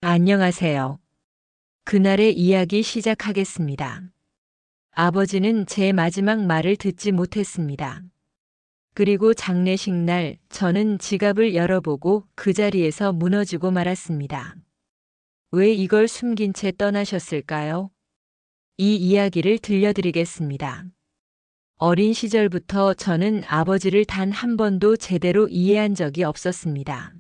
안녕하세요. 그날의 이야기 시작하겠습니다. 아버지는 제 마지막 말을 듣지 못했습니다. 그리고 장례식 날 저는 지갑을 열어보고 그 자리에서 무너지고 말았습니다. 왜 이걸 숨긴 채 떠나셨을까요? 이 이야기를 들려드리겠습니다. 어린 시절부터 저는 아버지를 단 한 번도 제대로 이해한 적이 없었습니다.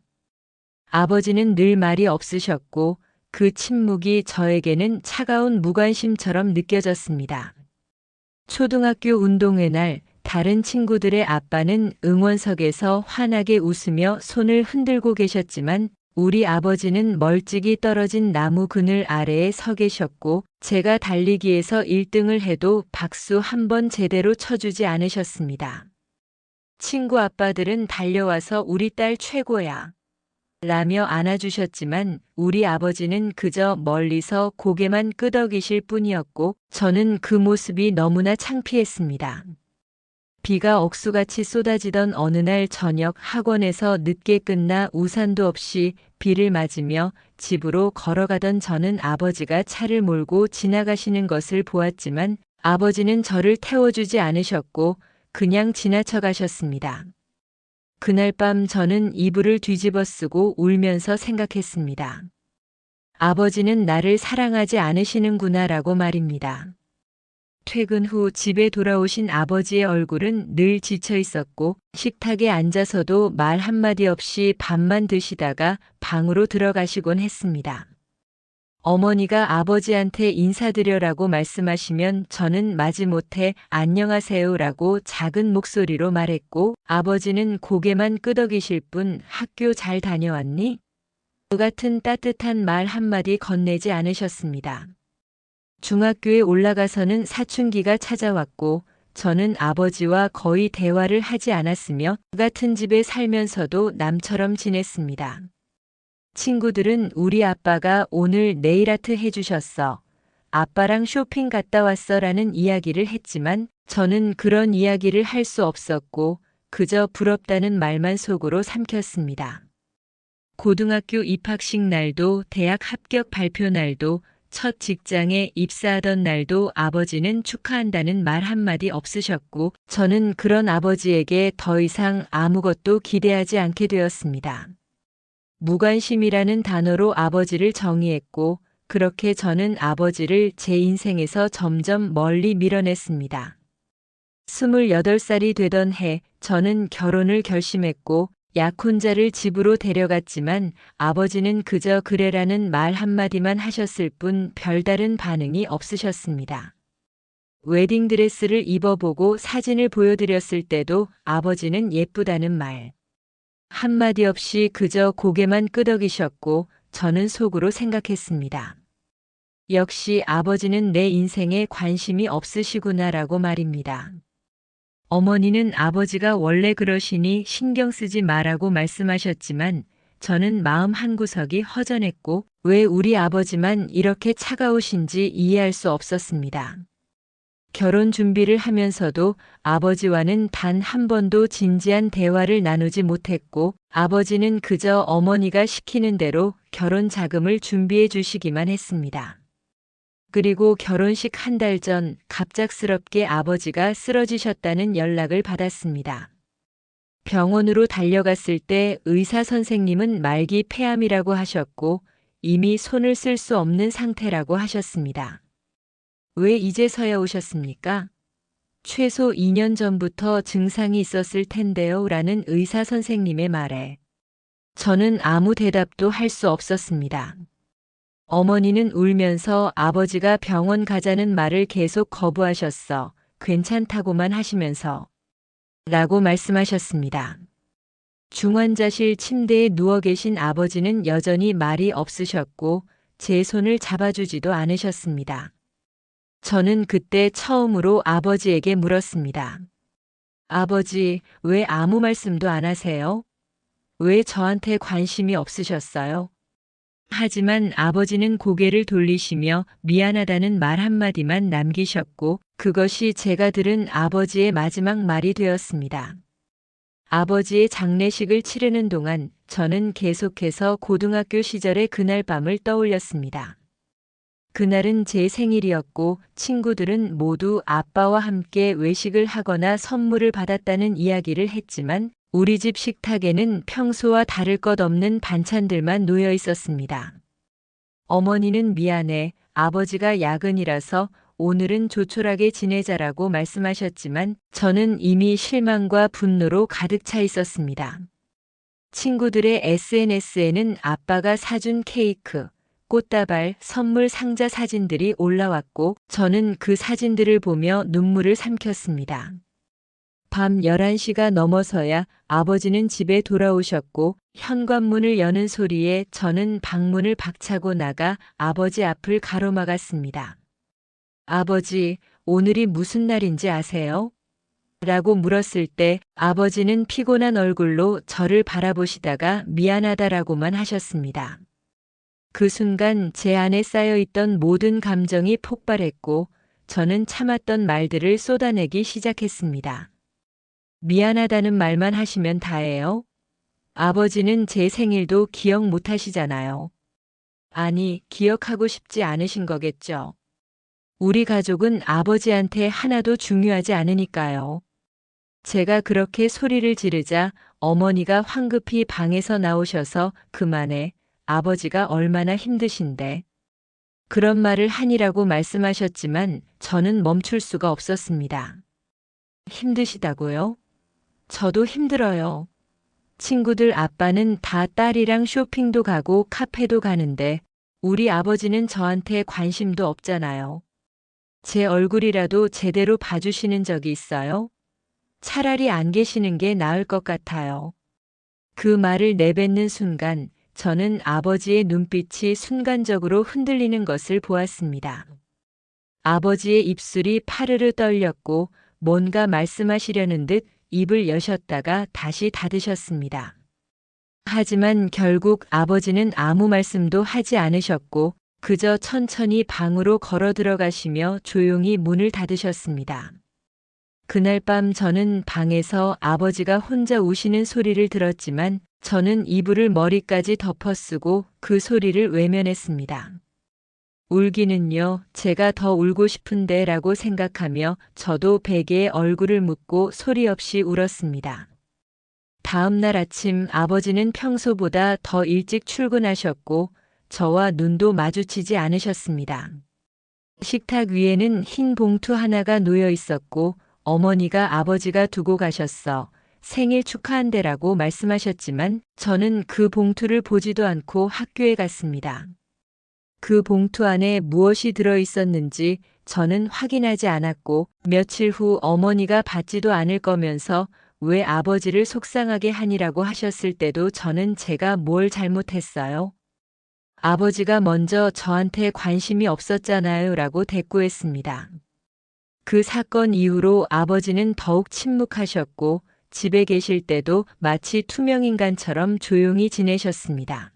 아버지는 늘 말이 없으셨고 그 침묵이 저에게는 차가운 무관심처럼 느껴졌습니다. 초등학교 운동회 날 다른 친구들의 아빠는 응원석에서 환하게 웃으며 손을 흔들고 계셨지만 우리 아버지는 멀찍이 떨어진 나무 그늘 아래에 서 계셨고 제가 달리기에서 1등을 해도 박수 한 번 제대로 쳐주지 않으셨습니다. 친구 아빠들은 달려와서 우리 딸 최고야 라며 안아주셨지만 우리 아버지는 그저 멀리서 고개만 끄덕이실 뿐이었고 저는 그 모습이 너무나 창피했습니다. 비가 억수같이 쏟아지던 어느 날 저녁 학원에서 늦게 끝나 우산도 없이 비를 맞으며 집으로 걸어가던 저는 아버지가 차를 몰고 지나가시는 것을 보았지만 아버지는 저를 태워주지 않으셨고 그냥 지나쳐 가셨습니다. 그날 밤 저는 이불을 뒤집어 쓰고 울면서 생각했습니다. 아버지는 나를 사랑하지 않으시는구나라고 말입니다. 퇴근 후 집에 돌아오신 아버지의 얼굴은 늘 지쳐 있었고 식탁에 앉아서도 말 한마디 없이 밥만 드시다가 방으로 들어가시곤 했습니다. 어머니가 아버지한테 인사드려라고 말씀하시면 저는 마지못해 안녕하세요라고 작은 목소리로 말했고 아버지는 고개만 끄덕이실 뿐 학교 잘 다녀왔니? 그 같은 따뜻한 말 한마디 건네지 않으셨습니다. 중학교에 올라가서는 사춘기가 찾아왔고 저는 아버지와 거의 대화를 하지 않았으며 그 같은 집에 살면서도 남처럼 지냈습니다. 친구들은 우리 아빠가 오늘 네일아트 해주셨어. 아빠랑 쇼핑 갔다 왔어 라는 이야기를 했지만 저는 그런 이야기를 할 수 없었고 그저 부럽다는 말만 속으로 삼켰습니다. 고등학교 입학식 날도 대학 합격 발표 날도 첫 직장에 입사하던 날도 아버지는 축하한다는 말 한마디 없으셨고 저는 그런 아버지에게 더 이상 아무것도 기대하지 않게 되었습니다. 무관심이라는 단어로 아버지를 정의했고 그렇게 저는 아버지를 제 인생에서 점점 멀리 밀어냈습니다. 28살이 되던 해 저는 결혼을 결심했고 약혼자를 집으로 데려갔지만 아버지는 그저 그래라는 말 한마디만 하셨을 뿐 별다른 반응이 없으셨습니다. 웨딩드레스를 입어보고 사진을 보여드렸을 때도 아버지는 예쁘다는 말 한마디 없이 그저 고개만 끄덕이셨고 저는 속으로 생각했습니다. 역시 아버지는 내 인생에 관심이 없으시구나라고 말입니다. 어머니는 아버지가 원래 그러시니 신경 쓰지 마라고 말씀하셨지만 저는 마음 한구석이 허전했고 왜 우리 아버지만 이렇게 차가우신지 이해할 수 없었습니다. 결혼 준비를 하면서도 아버지와는 단 한 번도 진지한 대화를 나누지 못했고 아버지는 그저 어머니가 시키는 대로 결혼 자금을 준비해 주시기만 했습니다. 그리고 결혼식 한 달 전 갑작스럽게 아버지가 쓰러지셨다는 연락을 받았습니다. 병원으로 달려갔을 때 의사 선생님은 말기 폐암이라고 하셨고 이미 손을 쓸 수 없는 상태라고 하셨습니다. 왜 이제서야 오셨습니까? 최소 2년 전부터 증상이 있었을 텐데요. 라는 의사 선생님의 말에 저는 아무 대답도 할 수 없었습니다. 어머니는 울면서 아버지가 병원 가자는 말을 계속 거부하셨어. 괜찮다고만 하시면서 라고 말씀하셨습니다. 중환자실 침대에 누워 계신 아버지는 여전히 말이 없으셨고 제 손을 잡아주지도 않으셨습니다. 저는 그때 처음으로 아버지에게 물었습니다. 아버지, 왜 아무 말씀도 안 하세요? 왜 저한테 관심이 없으셨어요? 하지만 아버지는 고개를 돌리시며 미안하다는 말 한마디만 남기셨고 그것이 제가 들은 아버지의 마지막 말이 되었습니다. 아버지의 장례식을 치르는 동안 저는 계속해서 고등학교 시절의 그날 밤을 떠올렸습니다. 그날은 제 생일이었고 친구들은 모두 아빠와 함께 외식을 하거나 선물을 받았다는 이야기를 했지만 우리 집 식탁에는 평소와 다를 것 없는 반찬들만 놓여 있었습니다. 어머니는 미안해, 아버지가 야근이라서 오늘은 조촐하게 지내자라고 말씀하셨지만 저는 이미 실망과 분노로 가득 차 있었습니다. 친구들의 SNS에는 아빠가 사준 케이크, 꽃다발, 선물 상자 사진들이 올라왔고 저는 그 사진들을 보며 눈물을 삼켰습니다. 밤 11시가 넘어서야 아버지는 집에 돌아오셨고 현관문을 여는 소리에 저는 방문을 박차고 나가 아버지 앞을 가로막았습니다. 아버지, 오늘이 무슨 날인지 아세요? 라고 물었을 때 아버지는 피곤한 얼굴로 저를 바라보시다가 미안하다라고만 하셨습니다. 그 순간 제 안에 쌓여있던 모든 감정이 폭발했고 저는 참았던 말들을 쏟아내기 시작했습니다. 미안하다는 말만 하시면 다예요? 아버지는 제 생일도 기억 못 하시잖아요. 아니, 기억하고 싶지 않으신 거겠죠. 우리 가족은 아버지한테 하나도 중요하지 않으니까요. 제가 그렇게 소리를 지르자 어머니가 황급히 방에서 나오셔서 그만해, 아버지가 얼마나 힘드신데. 그런 말을 하니라고 말씀하셨지만 저는 멈출 수가 없었습니다. 힘드시다고요? 저도 힘들어요. 친구들 아빠는 다 딸이랑 쇼핑도 가고 카페도 가는데 우리 아버지는 저한테 관심도 없잖아요. 제 얼굴이라도 제대로 봐주시는 적이 있어요? 차라리 안 계시는 게 나을 것 같아요. 그 말을 내뱉는 순간 저는 아버지의 눈빛이 순간적으로 흔들리는 것을 보았습니다. 아버지의 입술이 파르르 떨렸고 뭔가 말씀하시려는 듯 입을 여셨다가 다시 닫으셨습니다. 하지만 결국 아버지는 아무 말씀도 하지 않으셨고 그저 천천히 방으로 걸어 들어가시며 조용히 문을 닫으셨습니다. 그날 밤 저는 방에서 아버지가 혼자 우시는 소리를 들었지만 저는 이불을 머리까지 덮어쓰고 그 소리를 외면했습니다. 울기는요, 제가 더 울고 싶은데 라고 생각하며 저도 베개에 얼굴을 묻고 소리 없이 울었습니다. 다음 날 아침 아버지는 평소보다 더 일찍 출근하셨고 저와 눈도 마주치지 않으셨습니다. 식탁 위에는 흰 봉투 하나가 놓여 있었고 어머니가 아버지가 두고 가셨어. 생일 축하한대라고 말씀하셨지만 저는 그 봉투를 보지도 않고 학교에 갔습니다. 그 봉투 안에 무엇이 들어 있었는지 저는 확인하지 않았고 며칠 후 어머니가 받지도 않을 거면서 왜 아버지를 속상하게 하니라고 하셨을 때도 저는 제가 뭘 잘못했어요? 아버지가 먼저 저한테 관심이 없었잖아요 라고 대꾸했습니다. 그 사건 이후로 아버지는 더욱 침묵하셨고 집에 계실 때도 마치 투명인간처럼 조용히 지내셨습니다.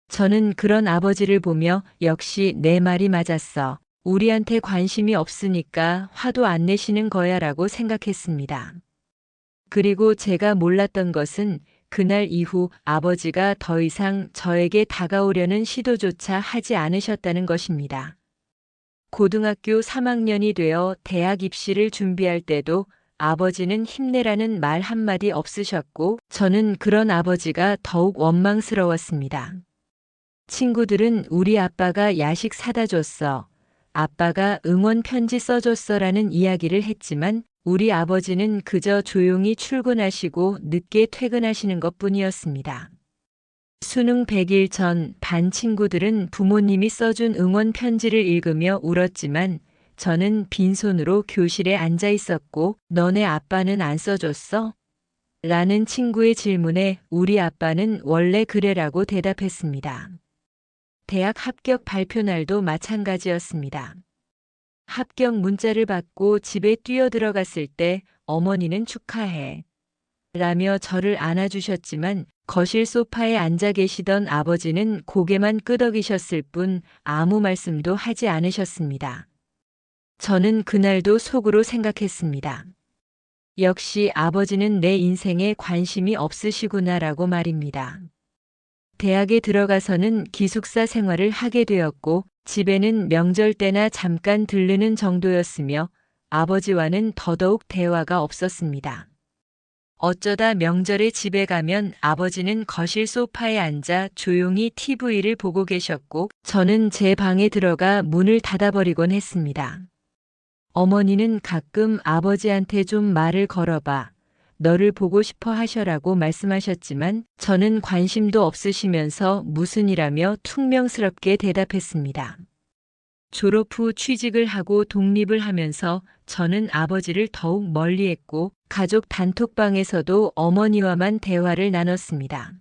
저는 그런 아버지를 보며 역시 내 말이 맞았어. 우리한테 관심이 없으니까 화도 안 내시는 거야 라고 생각했습니다. 그리고 제가 몰랐던 것은 그날 이후 아버지가 더 이상 저에게 다가오려는 시도조차 하지 않으셨다는 것입니다. 고등학교 3학년이 되어 대학 입시를 준비할 때도 아버지는 힘내라는 말 한마디 없으셨고 저는 그런 아버지가 더욱 원망스러웠습니다. 친구들은 우리 아빠가 야식 사다 줬어. 아빠가 응원 편지 써줬어 라는 이야기를 했지만 우리 아버지는 그저 조용히 출근하시고 늦게 퇴근하시는 것뿐이었습니다. 수능 100일 전 반 친구들은 부모님이 써준 응원 편지를 읽으며 울었지만 저는 빈손으로 교실에 앉아 있었고 너네 아빠는 안 써줬어? 라는 친구의 질문에 우리 아빠는 원래 그래라고 대답했습니다. 대학 합격 발표 날도 마찬가지였습니다. 합격 문자를 받고 집에 뛰어들어갔을 때 어머니는 축하해 라며 저를 안아주셨지만 거실 소파에 앉아 계시던 아버지는 고개만 끄덕이셨을 뿐 아무 말씀도 하지 않으셨습니다. 저는 그날도 속으로 생각했습니다. 역시 아버지는 내 인생에 관심이 없으시구나라고 말입니다. 대학에 들어가서는 기숙사 생활을 하게 되었고 집에는 명절 때나 잠깐 들르는 정도였으며 아버지와는 더더욱 대화가 없었습니다. 어쩌다 명절에 집에 가면 아버지는 거실 소파에 앉아 조용히 TV를 보고 계셨고 저는 제 방에 들어가 문을 닫아버리곤 했습니다. 어머니는 가끔 아버지한테 좀 말을 걸어봐. 너를 보고 싶어 하셔라고 말씀하셨지만 저는 관심도 없으시면서 무슨 일하며 퉁명스럽게 대답했습니다. 졸업 후 취직을 하고 독립을 하면서 저는 아버지를 더욱 멀리했고 가족 단톡방에서도 어머니와만 대화를 나눴습니다.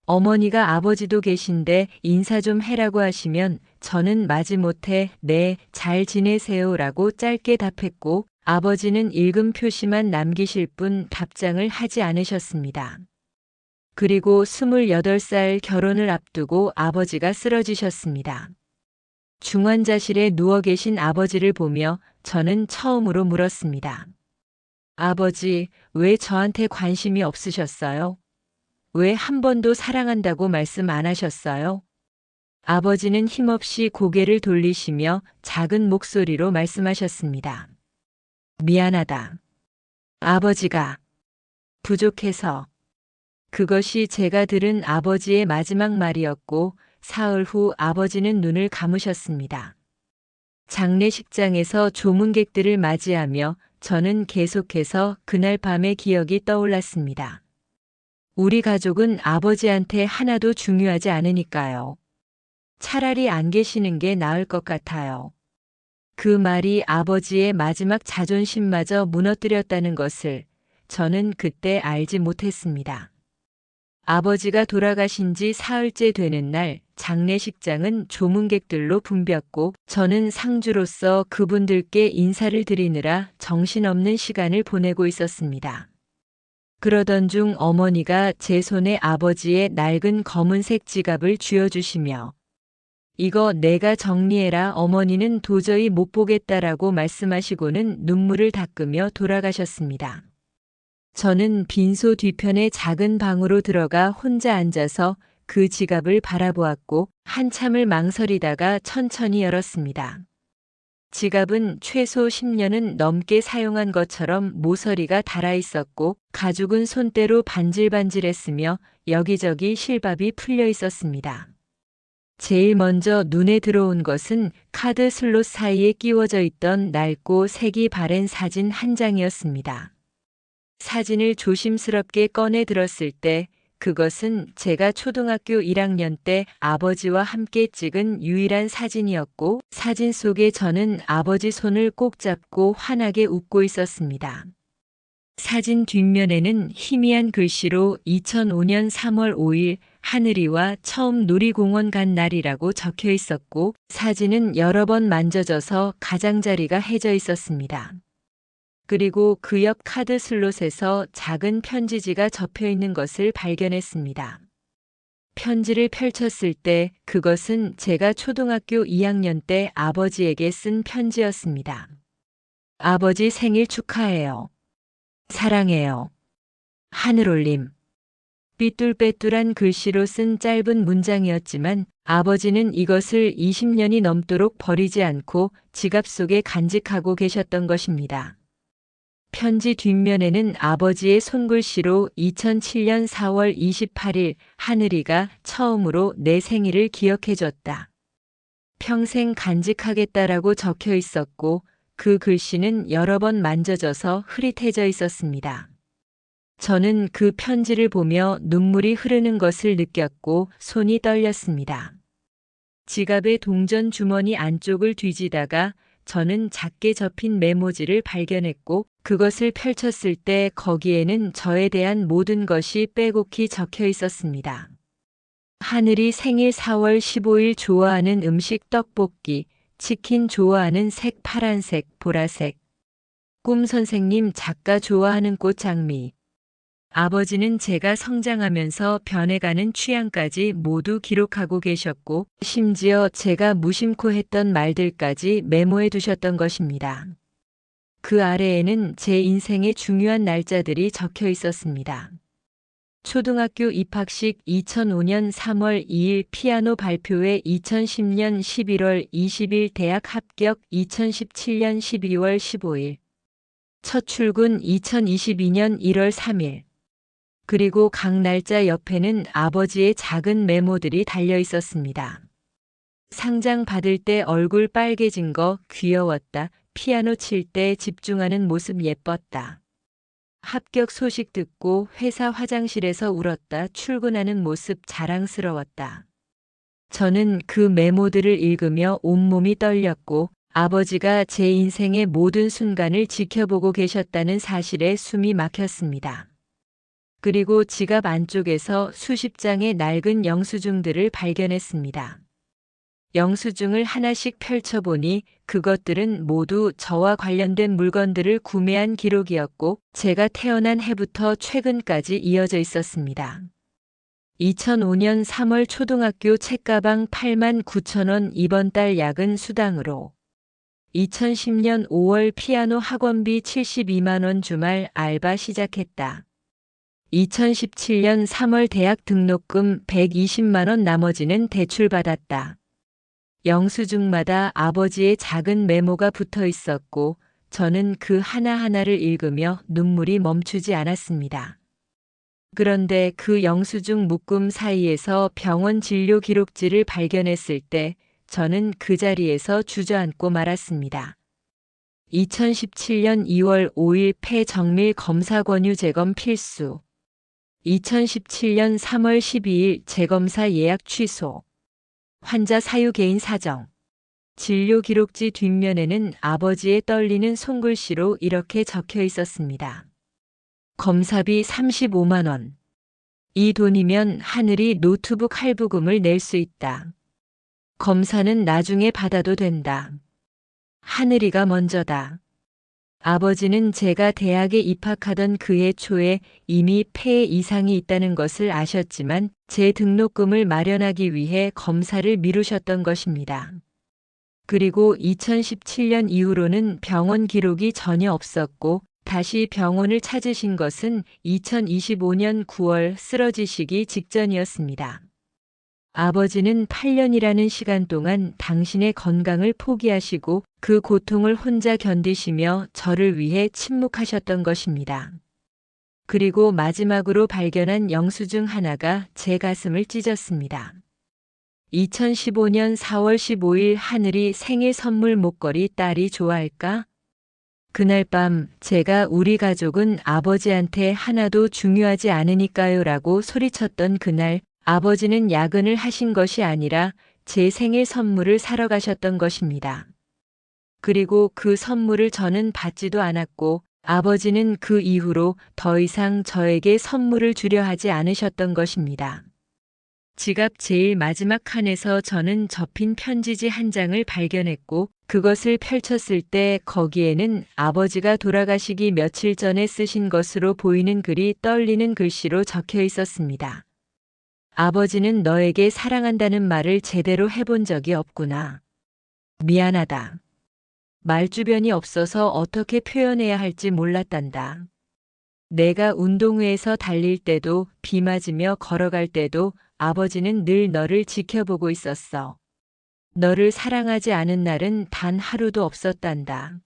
어머니가 아버지도 계신데 인사 좀 해라고 하시면 저는 마지못해 네, 잘 지내세요라고 짧게 답했고 아버지는 읽음 표시만 남기실 뿐 답장을 하지 않으셨습니다. 그리고 28살 결혼을 앞두고 아버지가 쓰러지셨습니다. 중환자실에 누워 계신 아버지를 보며 저는 처음으로 물었습니다. 아버지, 왜 저한테 관심이 없으셨어요? 왜 한 번도 사랑한다고 말씀 안 하셨어요? 아버지는 힘없이 고개를 돌리시며 작은 목소리로 말씀하셨습니다. 미안하다. 아버지가 부족해서. 그것이 제가 들은 아버지의 마지막 말이었고 사흘 후 아버지는 눈을 감으셨습니다. 장례식장에서 조문객들을 맞이하며 저는 계속해서 그날 밤의 기억이 떠올랐습니다. 우리 가족은 아버지한테 하나도 중요하지 않으니까요. 차라리 안 계시는 게 나을 것 같아요. 그 말이 아버지의 마지막 자존심마저 무너뜨렸다는 것을 저는 그때 알지 못했습니다. 아버지가 돌아가신 지 사흘째 되는 날 장례식장은 조문객들로 붐볐고 저는 상주로서 그분들께 인사를 드리느라 정신없는 시간을 보내고 있었습니다. 그러던 중 어머니가 제 손에 아버지의 낡은 검은색 지갑을 쥐어주시며 이거 내가 정리해라 어머니는 도저히 못 보겠다라고 말씀하시고는 눈물을 닦으며 돌아가셨습니다. 저는 빈소 뒤편의 작은 방으로 들어가 혼자 앉아서 그 지갑을 바라보았고 한참을 망설이다가 천천히 열었습니다. 지갑은 최소 10년은 넘게 사용한 것처럼 모서리가 달아 있었고 가죽은 손때로 반질반질했으며 여기저기 실밥이 풀려 있었습니다. 제일 먼저 눈에 들어온 것은 카드 슬롯 사이에 끼워져 있던 낡고 색이 바랜 사진 한 장이었습니다. 사진을 조심스럽게 꺼내 들었을 때 그것은 제가 초등학교 1학년 때 아버지와 함께 찍은 유일한 사진이었고 사진 속에 저는 아버지 손을 꼭 잡고 환하게 웃고 있었습니다. 사진 뒷면에는 희미한 글씨로 2005년 3월 5일 하늘이와 처음 놀이공원 간 날이라고 적혀 있었고 사진은 여러 번 만져져서 가장자리가 해져 있었습니다. 그리고 그 옆 카드 슬롯에서 작은 편지지가 접혀 있는 것을 발견했습니다. 편지를 펼쳤을 때 그것은 제가 초등학교 2학년 때 아버지에게 쓴 편지였습니다. 아버지 생일 축하해요. 사랑해요. 하늘올림. 삐뚤빼뚤한 글씨로 쓴 짧은 문장이었지만 아버지는 이것을 20년이 넘도록 버리지 않고 지갑 속에 간직하고 계셨던 것입니다. 편지 뒷면에는 아버지의 손글씨로 2007년 4월 28일 하늘이가 처음으로 내 생일을 기억해줬다. 평생 간직하겠다라고 적혀 있었고 그 글씨는 여러 번 만져져서 흐릿해져 있었습니다. 저는 그 편지를 보며 눈물이 흐르는 것을 느꼈고 손이 떨렸습니다. 지갑의 동전 주머니 안쪽을 뒤지다가 저는 작게 접힌 메모지를 발견했고 그것을 펼쳤을 때 거기에는 저에 대한 모든 것이 빼곡히 적혀 있었습니다. 하늘이 생일 4월 15일 좋아하는 음식 떡볶이, 치킨 좋아하는 색 파란색, 보라색, 꿈 선생님 작가 좋아하는 꽃 장미. 아버지는 제가 성장하면서 변해가는 취향까지 모두 기록하고 계셨고 심지어 제가 무심코 했던 말들까지 메모해 두셨던 것입니다. 그 아래에는 제 인생의 중요한 날짜들이 적혀 있었습니다. 초등학교 입학식 2005년 3월 2일 피아노 발표회 2010년 11월 20일 대학 합격 2017년 12월 15일 첫 출근 2022년 1월 3일 그리고 각 날짜 옆에는 아버지의 작은 메모들이 달려 있었습니다. 상장 받을 때 얼굴 빨개진 거 귀여웠다. 피아노 칠 때 집중하는 모습 예뻤다. 합격 소식 듣고 회사 화장실에서 울었다. 출근하는 모습 자랑스러웠다. 저는 그 메모들을 읽으며 온몸이 떨렸고 아버지가 제 인생의 모든 순간을 지켜보고 계셨다는 사실에 숨이 막혔습니다. 그리고 지갑 안쪽에서 수십 장의 낡은 영수증들을 발견했습니다. 영수증을 하나씩 펼쳐보니 그것들은 모두 저와 관련된 물건들을 구매한 기록이었고 제가 태어난 해부터 최근까지 이어져 있었습니다. 2005년 3월 초등학교 책가방 89,000원 이번 달 야근 수당으로 2010년 5월 피아노 학원비 72만 원 주말 알바 시작했다. 2017년 3월 대학 등록금 120만 원 나머지는 대출받았다. 영수증마다 아버지의 작은 메모가 붙어 있었고 저는 그 하나하나를 읽으며 눈물이 멈추지 않았습니다. 그런데 그 영수증 묶음 사이에서 병원 진료 기록지를 발견했을 때 저는 그 자리에서 주저앉고 말았습니다. 2017년 2월 5일 폐 정밀 검사 권유 재검 필수. 2017년 3월 12일 재검사 예약 취소. 환자 사유 개인 사정. 진료 기록지 뒷면에는 아버지의 떨리는 손글씨로 이렇게 적혀 있었습니다. 검사비 35만 원. 이 돈이면 하늘이 노트북 할부금을 낼 수 있다. 검사는 나중에 받아도 된다. 하늘이가 먼저다. 아버지는 제가 대학에 입학하던 그해 초에 이미 폐에 이상이 있다는 것을 아셨지만 제 등록금을 마련하기 위해 검사를 미루셨던 것입니다. 그리고 2017년 이후로는 병원 기록이 전혀 없었고 다시 병원을 찾으신 것은 2025년 9월 쓰러지시기 직전이었습니다. 아버지는 8년이라는 시간 동안 당신의 건강을 포기하시고 그 고통을 혼자 견디시며 저를 위해 침묵하셨던 것입니다. 그리고 마지막으로 발견한 영수증 하나가 제 가슴을 찢었습니다. 2015년 4월 15일 하늘이 생일 선물 목걸이 딸이 좋아할까? 그날 밤 제가 우리 가족은 아버지한테 하나도 중요하지 않으니까요 라고 소리쳤던 그날 아버지는 야근을 하신 것이 아니라 제 생일 선물을 사러 가셨던 것입니다. 그리고 그 선물을 저는 받지도 않았고 아버지는 그 이후로 더 이상 저에게 선물을 주려 하지 않으셨던 것입니다. 지갑 제일 마지막 칸에서 저는 접힌 편지지 한 장을 발견했고 그것을 펼쳤을 때 거기에는 아버지가 돌아가시기 며칠 전에 쓰신 것으로 보이는 글이 떨리는 글씨로 적혀 있었습니다. 아버지는 너에게 사랑한다는 말을 제대로 해본 적이 없구나. 미안하다. 말주변이 없어서 어떻게 표현해야 할지 몰랐단다. 내가 운동회에서 달릴 때도 비 맞으며 걸어갈 때도 아버지는 늘 너를 지켜보고 있었어. 너를 사랑하지 않은 날은 단 하루도 없었단다.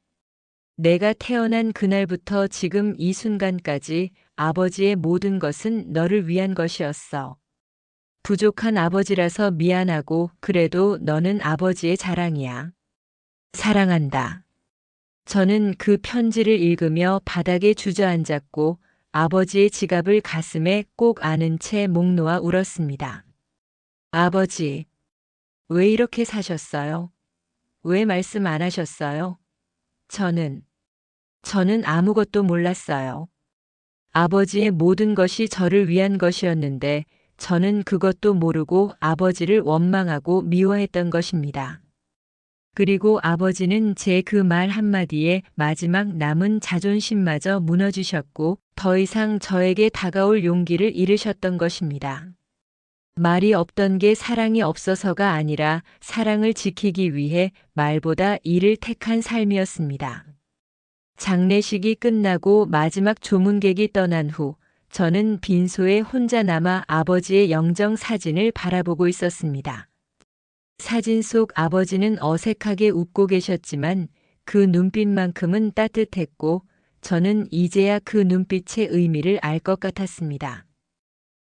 내가 태어난 그날부터 지금 이 순간까지 아버지의 모든 것은 너를 위한 것이었어. 부족한 아버지라서 미안하고 그래도 너는 아버지의 자랑이야. 사랑한다. 저는 그 편지를 읽으며 바닥에 주저앉았고 아버지의 지갑을 가슴에 꼭 안은 채 목 놓아 울었습니다. 아버지, 왜 이렇게 사셨어요? 왜 말씀 안 하셨어요? 저는 아무것도 몰랐어요. 아버지의 모든 것이 저를 위한 것이었는데 저는 그것도 모르고 아버지를 원망하고 미워했던 것입니다. 그리고 아버지는 제 그 말 한마디에 마지막 남은 자존심마저 무너지셨고 더 이상 저에게 다가올 용기를 잃으셨던 것입니다. 말이 없던 게 사랑이 없어서가 아니라 사랑을 지키기 위해 말보다 일을 택한 삶이었습니다. 장례식이 끝나고 마지막 조문객이 떠난 후 저는 빈소에 혼자 남아 아버지의 영정 사진을 바라보고 있었습니다. 사진 속 아버지는 어색하게 웃고 계셨지만 그 눈빛만큼은 따뜻했고 저는 이제야 그 눈빛의 의미를 알 것 같았습니다.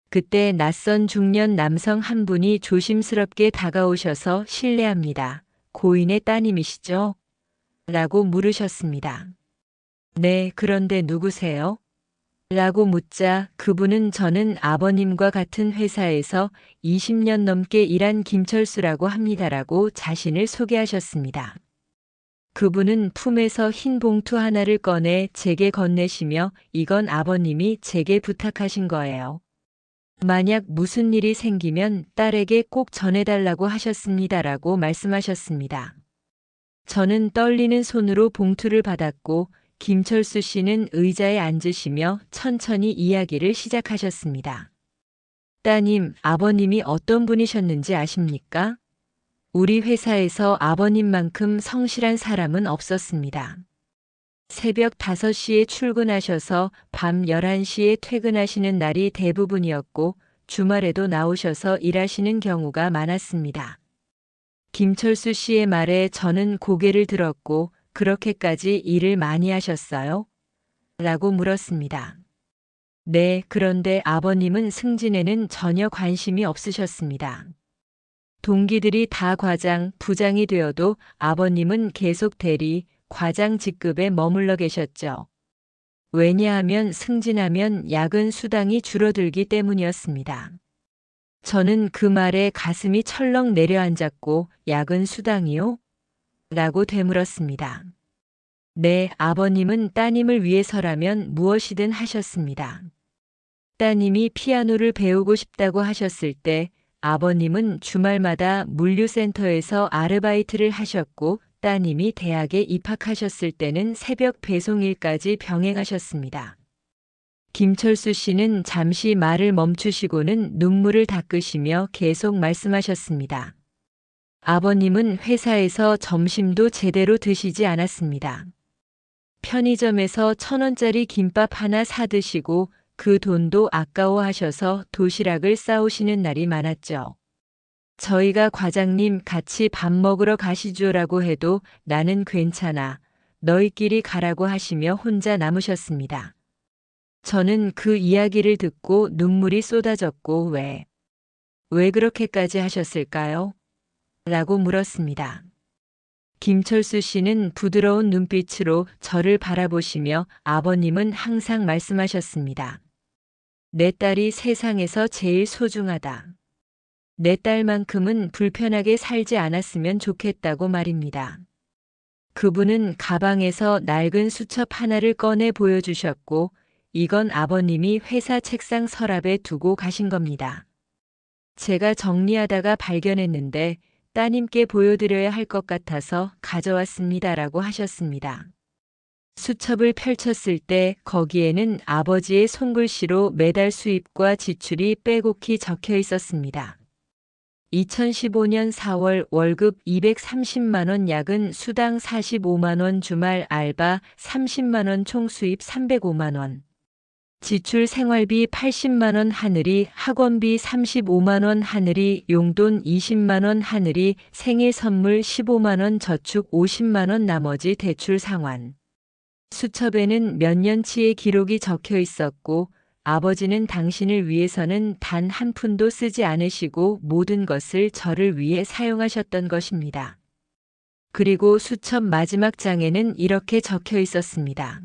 그때 낯선 중년 남성 한 분이 조심스럽게 다가오셔서 실례합니다. 고인의 따님이시죠? 라고 물으셨습니다. 네, 그런데 누구세요? 라고 묻자 그분은 저는 아버님과 같은 회사에서 20년 넘게 일한 김철수라고 합니다라고 자신을 소개하셨습니다. 그분은 품에서 흰 봉투 하나를 꺼내 제게 건네시며 이건 아버님이 제게 부탁하신 거예요. 만약 무슨 일이 생기면 딸에게 꼭 전해달라고 하셨습니다라고 말씀하셨습니다. 저는 떨리는 손으로 봉투를 받았고 김철수 씨는 의자에 앉으시며 천천히 이야기를 시작하셨습니다. 따님, 아버님이 어떤 분이셨는지 아십니까? 우리 회사에서 아버님만큼 성실한 사람은 없었습니다. 새벽 5시에 출근하셔서 밤 11시에 퇴근하시는 날이 대부분이었고 주말에도 나오셔서 일하시는 경우가 많았습니다. 김철수 씨의 말에 저는 고개를 들었고 그렇게까지 일을 많이 하셨어요? 라고 물었습니다. 네, 그런데 아버님은 승진에는 전혀 관심이 없으셨습니다. 동기들이 다 과장, 부장이 되어도 아버님은 계속 대리, 과장 직급에 머물러 계셨죠. 왜냐하면 승진하면 야근 수당이 줄어들기 때문이었습니다. 저는 그 말에 가슴이 철렁 내려앉았고 야근 수당이요? 라고 되물었습니다. 네, 아버님은 따님을 위해서라면 무엇이든 하셨습니다. 따님이 피아노를 배우고 싶다고 하셨을 때 아버님은 주말마다 물류센터에서 아르바이트를 하셨고 따님이 대학에 입학하셨을 때는 새벽 배송일까지 병행하셨습니다. 김철수 씨는 잠시 말을 멈추시고는 눈물을 닦으시며 계속 말씀하셨습니다. 아버님은 회사에서 점심도 제대로 드시지 않았습니다. 편의점에서 1,000원짜리 김밥 하나 사드시고 그 돈도 아까워하셔서 도시락을 싸오시는 날이 많았죠. 저희가 과장님 같이 밥 먹으러 가시죠라고 해도 나는 괜찮아. 너희끼리 가라고 하시며 혼자 남으셨습니다. 저는 그 이야기를 듣고 눈물이 쏟아졌고 왜 그렇게까지 하셨을까요? 라고 물었습니다. 김철수 씨는 부드러운 눈빛으로 저를 바라보시며 아버님은 항상 말씀하셨습니다. 내 딸이 세상에서 제일 소중하다. 내 딸만큼은 불편하게 살지 않았으면 좋겠다고 말입니다. 그분은 가방에서 낡은 수첩 하나를 꺼내 보여주셨고 이건 아버님이 회사 책상 서랍에 두고 가신 겁니다. 제가 정리하다가 발견했는데 따님께 보여드려야 할 것 같아서 가져왔습니다라고 하셨습니다. 수첩을 펼쳤을 때 거기에는 아버지의 손글씨로 매달 수입과 지출이 빼곡히 적혀 있었습니다. 2015년 4월 월급 230만 원, 야근 수당 45만 원, 주말 알바 30만 원, 총 수입 305만 원. 지출 생활비 80만 원, 하늘이 학원비 35만 원, 하늘이 용돈 20만 원, 하늘이 생일 선물 15만 원, 저축 50만 원, 나머지 대출 상환. 수첩에는 몇 년치의 기록이 적혀 있었고 아버지는 당신을 위해서는 단 한 푼도 쓰지 않으시고 모든 것을 저를 위해 사용하셨던 것입니다. 그리고 수첩 마지막 장에는 이렇게 적혀 있었습니다.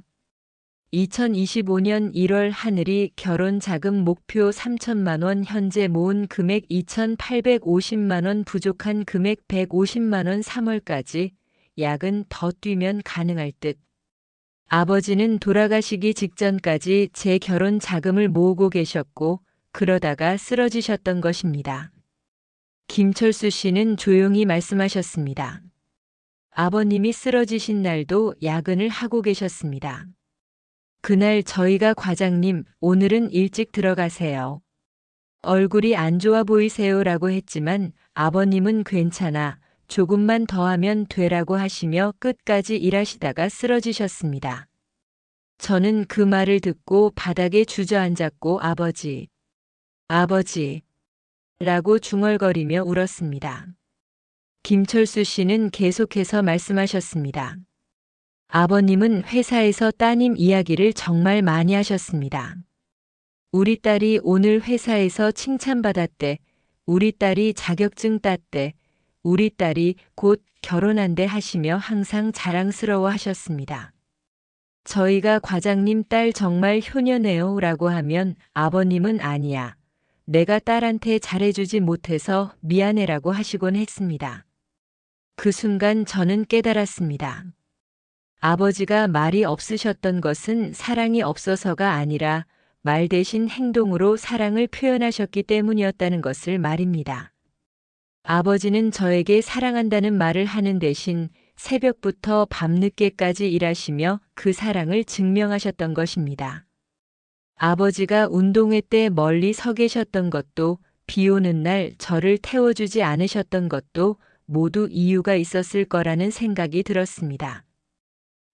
2025년 1월 하늘이 결혼 자금 목표 3천만 원, 현재 모은 금액 2,850만 원, 부족한 금액 150만 원, 3월까지 야근 더 뛰면 가능할 듯. 아버지는 돌아가시기 직전까지 제 결혼 자금을 모으고 계셨고 그러다가 쓰러지셨던 것입니다. 김철수 씨는 조용히 말씀하셨습니다. 아버님이 쓰러지신 날도 야근을 하고 계셨습니다. 그날 저희가 과장님, 오늘은 일찍 들어가세요. 얼굴이 안 좋아 보이세요라고 했지만 아버님은 괜찮아. 조금만 더 하면 되라고 하시며 끝까지 일하시다가 쓰러지셨습니다. 저는 그 말을 듣고 바닥에 주저앉았고 아버지, 아버지, 라고 중얼거리며 울었습니다. 김철수 씨는 계속해서 말씀하셨습니다. 아버님은 회사에서 따님 이야기를 정말 많이 하셨습니다. 우리 딸이 오늘 회사에서 칭찬받았대. 우리 딸이 자격증 땄대. 우리 딸이 곧 결혼한대 하시며 항상 자랑스러워 하셨습니다. 저희가 과장님 딸 정말 효녀네요 라고 하면 아버님은 아니야. 내가 딸한테 잘해주지 못해서 미안해라고 하시곤 했습니다. 그 순간 저는 깨달았습니다. 아버지가 말이 없으셨던 것은 사랑이 없어서가 아니라 말 대신 행동으로 사랑을 표현하셨기 때문이었다는 것을 말입니다. 아버지는 저에게 사랑한다는 말을 하는 대신 새벽부터 밤늦게까지 일하시며 그 사랑을 증명하셨던 것입니다. 아버지가 운동회 때 멀리 서 계셨던 것도 비 오는 날 저를 태워주지 않으셨던 것도 모두 이유가 있었을 거라는 생각이 들었습니다.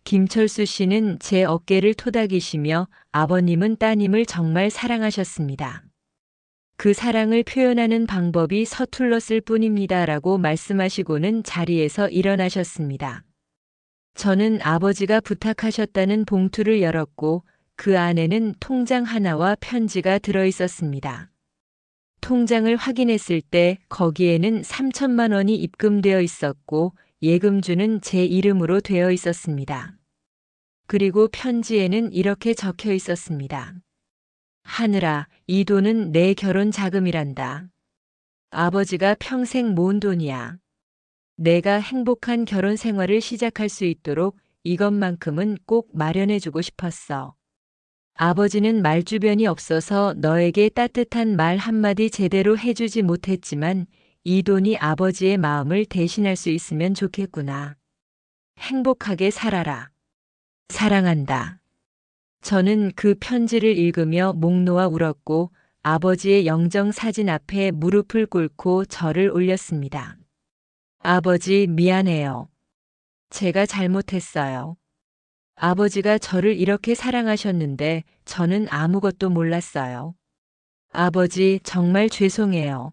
김철수 씨는 제 어깨를 토닥이시며 아버님은 따님을 정말 사랑하셨습니다. 그 사랑을 표현하는 방법이 서툴렀을 뿐입니다. 라고 말씀하시고는 자리에서 일어나셨습니다. 저는 아버지가 부탁하셨다는 봉투를 열었고 그 안에는 통장 하나와 편지가 들어 있었습니다. 통장을 확인했을 때 거기에는 3천만 원이 입금되어 있었고 예금주는 제 이름으로 되어 있었습니다. 그리고 편지에는 이렇게 적혀 있었습니다. 하늘아, 이 돈은 내 결혼 자금이란다. 아버지가 평생 모은 돈이야. 내가 행복한 결혼 생활을 시작할 수 있도록 이것만큼은 꼭 마련해주고 싶었어. 아버지는 말주변이 없어서 너에게 따뜻한 말 한마디 제대로 해주지 못했지만 이 돈이 아버지의 마음을 대신할 수 있으면 좋겠구나. 행복하게 살아라. 사랑한다. 저는 그 편지를 읽으며 목 놓아 울었고 아버지의 영정 사진 앞에 무릎을 꿇고 절을 올렸습니다. 아버지 미안해요. 제가 잘못했어요. 아버지가 저를 이렇게 사랑하셨는데 저는 아무것도 몰랐어요. 아버지 정말 죄송해요.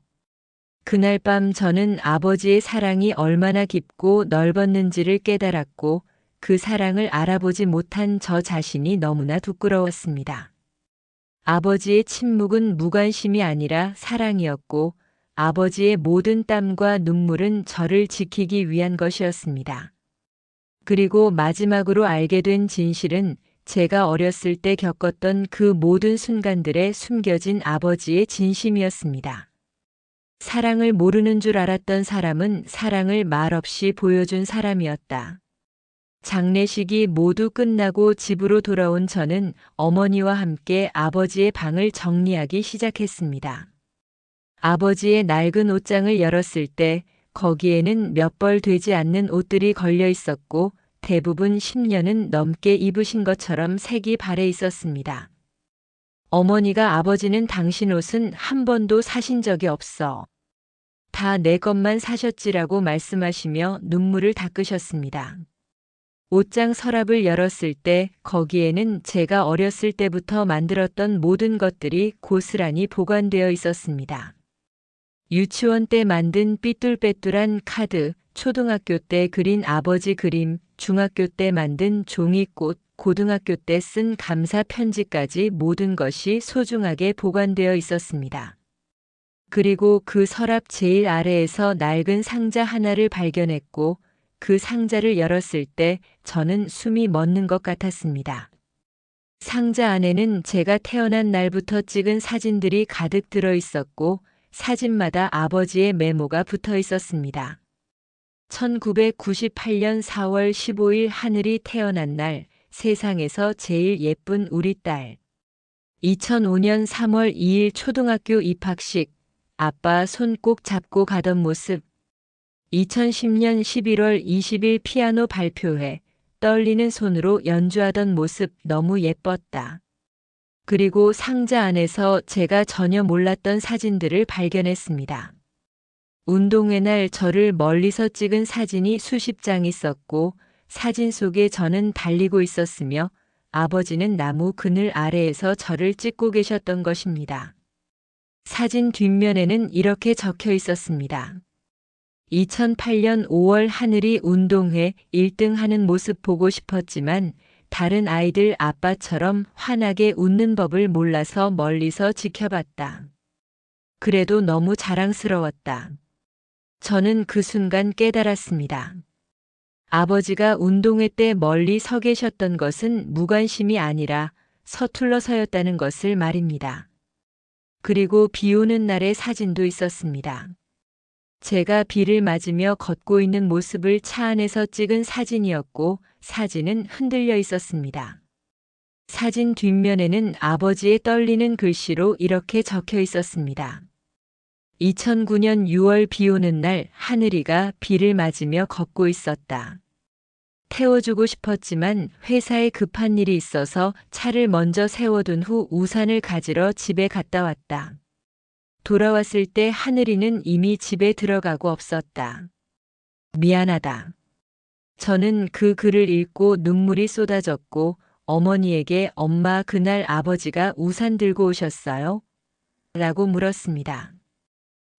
그날 밤 저는 아버지의 사랑이 얼마나 깊고 넓었는지를 깨달았고 그 사랑을 알아보지 못한 저 자신이 너무나 부끄러웠습니다. 아버지의 침묵은 무관심이 아니라 사랑이었고 아버지의 모든 땀과 눈물은 저를 지키기 위한 것이었습니다. 그리고 마지막으로 알게 된 진실은 제가 어렸을 때 겪었던 그 모든 순간들에 숨겨진 아버지의 진심이었습니다. 사랑을 모르는 줄 알았던 사람은 사랑을 말없이 보여준 사람이었다. 장례식이 모두 끝나고 집으로 돌아온 저는 어머니와 함께 아버지의 방을 정리하기 시작했습니다. 아버지의 낡은 옷장을 열었을 때 거기에는 몇 벌 되지 않는 옷들이 걸려 있었고 대부분 10년은 넘게 입으신 것처럼 색이 발해 있었습니다. 어머니가 아버지는 당신 옷은 한 번도 사신 적이 없어. 다 내 것만 사셨지라고 말씀하시며 눈물을 닦으셨습니다. 옷장 서랍을 열었을 때 거기에는 제가 어렸을 때부터 만들었던 모든 것들이 고스란히 보관되어 있었습니다. 유치원 때 만든 삐뚤빼뚤한 카드, 초등학교 때 그린 아버지 그림, 중학교 때 만든 종이꽃, 고등학교 때 쓴 감사 편지까지 모든 것이 소중하게 보관되어 있었습니다. 그리고 그 서랍 제일 아래에서 낡은 상자 하나를 발견했고 그 상자를 열었을 때 저는 숨이 멎는 것 같았습니다. 상자 안에는 제가 태어난 날부터 찍은 사진들이 가득 들어 있었고 사진마다 아버지의 메모가 붙어 있었습니다. 1998년 4월 15일 하늘이 태어난 날 세상에서 제일 예쁜 우리 딸. 2005년 3월 2일 초등학교 입학식 아빠 손 꼭 잡고 가던 모습. 2010년 11월 20일 피아노 발표회 떨리는 손으로 연주하던 모습 너무 예뻤다. 그리고 상자 안에서 제가 전혀 몰랐던 사진들을 발견했습니다. 운동회 날 저를 멀리서 찍은 사진이 수십 장 있었고 사진 속에 저는 달리고 있었으며 아버지는 나무 그늘 아래에서 저를 찍고 계셨던 것입니다. 사진 뒷면에는 이렇게 적혀 있었습니다. 2008년 5월 하늘이 운동회 1등 하는 모습 보고 싶었지만 다른 아이들 아빠처럼 환하게 웃는 법을 몰라서 멀리서 지켜봤다. 그래도 너무 자랑스러웠다. 저는 그 순간 깨달았습니다. 아버지가 운동회 때 멀리 서 계셨던 것은 무관심이 아니라 서툴러 서였다는 것을 말입니다. 그리고 비 오는 날의 사진도 있었습니다. 제가 비를 맞으며 걷고 있는 모습을 차 안에서 찍은 사진이었고 사진은 흔들려 있었습니다. 사진 뒷면에는 아버지의 떨리는 글씨로 이렇게 적혀 있었습니다. 2009년 6월 비 오는 날 하늘이가 비를 맞으며 걷고 있었다. 태워주고 싶었지만 회사에 급한 일이 있어서 차를 먼저 세워둔 후 우산을 가지러 집에 갔다 왔다. 돌아왔을 때 하늘이는 이미 집에 들어가고 없었다. 미안하다. 저는 그 글을 읽고 눈물이 쏟아졌고 어머니에게 엄마 그날 아버지가 우산 들고 오셨어요? 라고 물었습니다.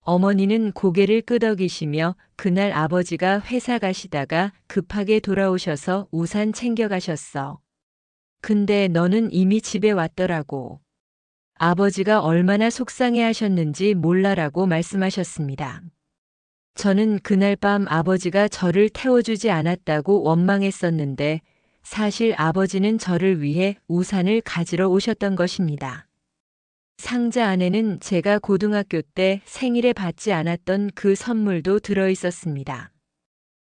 어머니는 고개를 끄덕이시며 그날 아버지가 회사 가시다가 급하게 돌아오셔서 우산 챙겨가셨어. 근데 너는 이미 집에 왔더라고. 아버지가 얼마나 속상해 하셨는지 몰라라고 말씀하셨습니다. 저는 그날 밤 아버지가 저를 태워주지 않았다고 원망했었는데 사실 아버지는 저를 위해 우산을 가지러 오셨던 것입니다. 상자 안에는 제가 고등학교 때 생일에 받지 않았던 그 선물도 들어 있었습니다.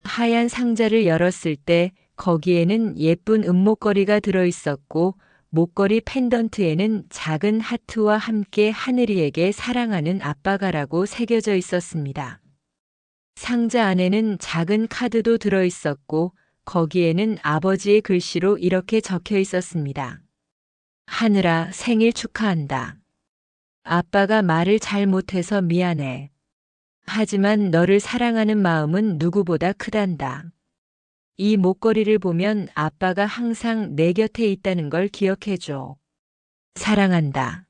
하얀 상자를 열었을 때 거기에는 예쁜 은목걸이가 들어 있었고 목걸이 펜던트에는 작은 하트와 함께 하늘이에게 사랑하는 아빠가라고 새겨져 있었습니다. 상자 안에는 작은 카드도 들어 있었고 거기에는 아버지의 글씨로 이렇게 적혀 있었습니다. 하늘아, 생일 축하한다. 아빠가 말을 잘 못해서 미안해. 하지만 너를 사랑하는 마음은 누구보다 크단다. 이 목걸이를 보면 아빠가 항상 내 곁에 있다는 걸 기억해줘. 사랑한다.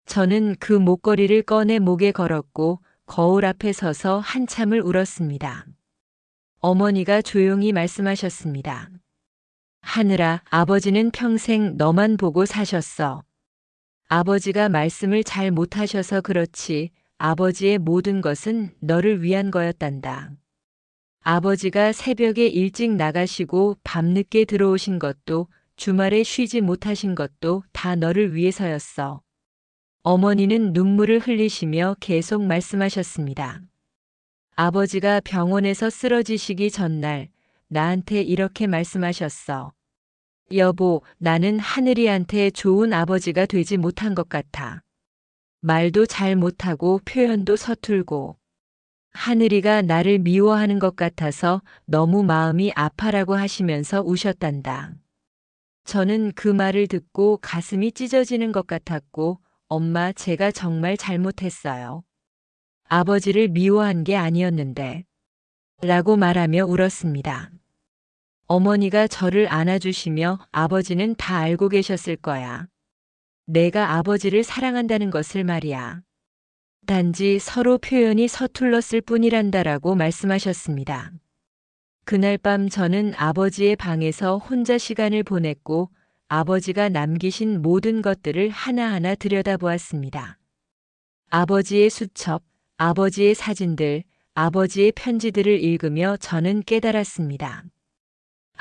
저는 그 목걸이를 꺼내 목에 걸었고 거울 앞에 서서 한참을 울었습니다. 어머니가 조용히 말씀하셨습니다. 하늘아, 아버지는 평생 너만 보고 사셨어. 아버지가 말씀을 잘 못하셔서 그렇지 아버지의 모든 것은 너를 위한 거였단다. 아버지가 새벽에 일찍 나가시고 밤늦게 들어오신 것도 주말에 쉬지 못하신 것도 다 너를 위해서였어. 어머니는 눈물을 흘리시며 계속 말씀하셨습니다. 아버지가 병원에서 쓰러지시기 전날 나한테 이렇게 말씀하셨어. 여보, 나는 하늘이한테 좋은 아버지가 되지 못한 것 같아. 말도 잘 못하고 표현도 서툴고. 하늘이가 나를 미워하는 것 같아서 너무 마음이 아파라고 하시면서 우셨단다. 저는 그 말을 듣고 가슴이 찢어지는 것 같았고, 엄마, 제가 정말 잘못했어요. 아버지를 미워한 게 아니었는데. 라고 말하며 울었습니다. 어머니가 저를 안아주시며 아버지는 다 알고 계셨을 거야. 내가 아버지를 사랑한다는 것을 말이야. 단지 서로 표현이 서툴렀을 뿐이란다라고 말씀하셨습니다. 그날 밤 저는 아버지의 방에서 혼자 시간을 보냈고 아버지가 남기신 모든 것들을 하나하나 들여다보았습니다. 아버지의 수첩, 아버지의 사진들, 아버지의 편지들을 읽으며 저는 깨달았습니다.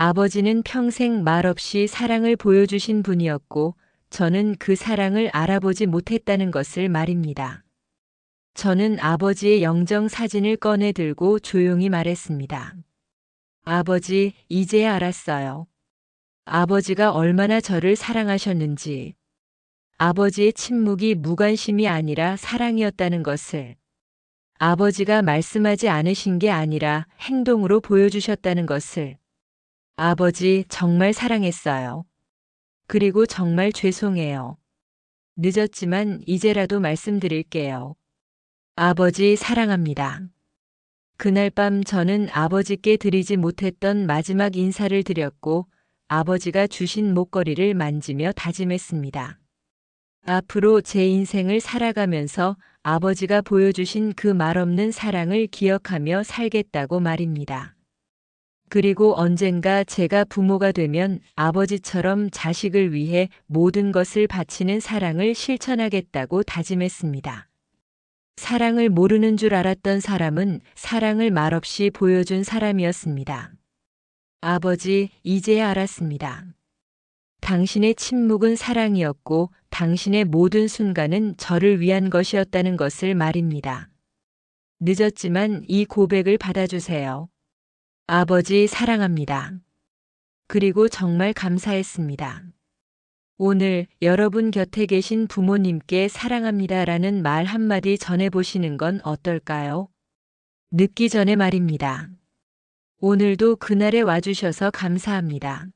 아버지는 평생 말없이 사랑을 보여주신 분이었고 저는 그 사랑을 알아보지 못했다는 것을 말입니다. 저는 아버지의 영정 사진을 꺼내 들고 조용히 말했습니다. 아버지, 이제야 알았어요. 아버지가 얼마나 저를 사랑하셨는지. 아버지의 침묵이 무관심이 아니라 사랑이었다는 것을. 아버지가 말씀하지 않으신 게 아니라 행동으로 보여주셨다는 것을. 아버지, 정말 사랑했어요. 그리고 정말 죄송해요. 늦었지만 이제라도 말씀드릴게요. 아버지, 사랑합니다. 그날 밤 저는 아버지께 드리지 못했던 마지막 인사를 드렸고 아버지가 주신 목걸이를 만지며 다짐했습니다. 앞으로 제 인생을 살아가면서 아버지가 보여주신 그 말없는 사랑을 기억하며 살겠다고 말입니다. 그리고 언젠가 제가 부모가 되면 아버지처럼 자식을 위해 모든 것을 바치는 사랑을 실천하겠다고 다짐했습니다. 사랑을 모르는 줄 알았던 사람은 사랑을 말없이 보여준 사람이었습니다. 아버지, 이제야 알았습니다. 당신의 침묵은 사랑이었고 당신의 모든 순간은 저를 위한 것이었다는 것을 말입니다. 늦었지만 이 고백을 받아주세요. 아버지, 사랑합니다. 그리고 정말 감사했습니다. 오늘 여러분 곁에 계신 부모님께 사랑합니다라는 말 한마디 전해보시는 건 어떨까요? 늦기 전에 말입니다. 오늘도 그날에 와주셔서 감사합니다.